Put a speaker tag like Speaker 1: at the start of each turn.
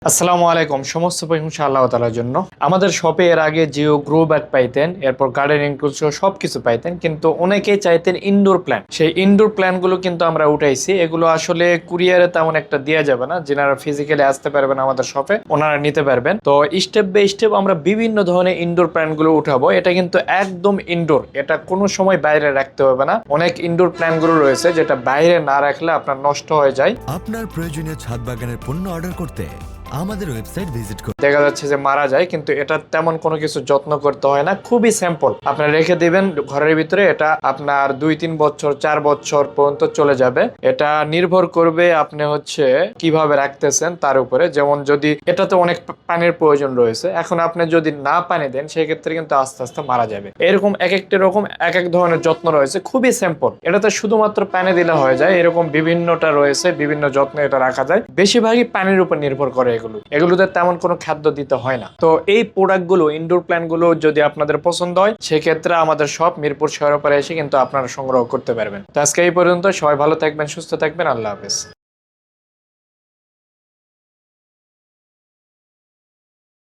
Speaker 1: আসসালামু আলাইকুম। সমস্ত প্রশংসা আল্লাহ তাআলার জন্য। আমাদের শপে এর আগে জিও গ্রো ব্যাগ পাইতেন, এরপর গার্ডেনিং টুলস সবকিছু পাইতেন, কিন্তু অনেকেই চাইতেন ইনডোর প্ল্যান্ট। সেই ইনডোর প্ল্যান্ট গুলো কিন্তু আমরা উঠাইছি। এগুলো আসলে কুরিয়ারে তেমন একটা দেওয়া যাবে না। যারা ফিজিক্যালি আসতে পারবেন আমাদের শপে ওনারা নিতে পারবেন। তো স্টেপ বাই স্টেপ আমরা বিভিন্ন ধরনের ইনডোর প্ল্যান্ট গুলো উঠাবো। এটা কিন্তু একদম ইনডোর, এটা কোনো সময় বাইরে রাখতে হবে না। অনেক ইনডোর প্ল্যান্ট গুলো রয়েছে যেটা বাইরে না রাখলে আপনার নষ্ট হয়ে যায়।
Speaker 2: আপনার প্রয়োজনীয় ছাদ বাগানের পণ্য অর্ডার করতে আমাদের ওয়েবসাইট ভিজিট করুন।
Speaker 1: দেখা যাচ্ছে যে মারা যায়, কিন্তু এটা তেমন কোনো কিছু যত্ন করতে হয় না, খুবই সিম্পল। আপনার রেখে দিবেন ঘরের ভিতরে, এটা আপনার 2-3 বছর 4 বছর পর্যন্ত চলে যাবে। এটা নির্ভর করবে আপনি কিভাবে রাখতেছেন তার উপরে। যেমন যদি এটাতে অনেক পানির প্রয়োজন রয়েছে, এখন আপনি যদি না পানি দেন সেক্ষেত্রে কিন্তু আস্তে আস্তে মারা যাবে। এরকম এক একটা রকম এক এক ধরনের যত্ন রয়েছে, খুবই সিম্পল। এটাতে শুধুমাত্র পানি দিলে হয়ে যায়। এরকম বিভিন্নটা রয়েছে, বিভিন্ন যত্নে এটা রাখা যায়। বেশিরভাগই পানির উপর নির্ভর করে। এগুলোতে তেমন কোনো খাদ্য দিতে হয় না। তো এই প্রোডাক্টগুলো, ইনডোর প্ল্যান্ট গুলো যদি আপনাদের পছন্দ হয় সেক্ষেত্রে আমাদের সব মিরপুর শহরের পরে এসে কিন্তু আপনারা সংগ্রহ করতে পারবেন। তো আজকে এই পর্যন্ত। সবাই ভালো থাকবেন, সুস্থ থাকবেন। আল্লাহ হাফেজ।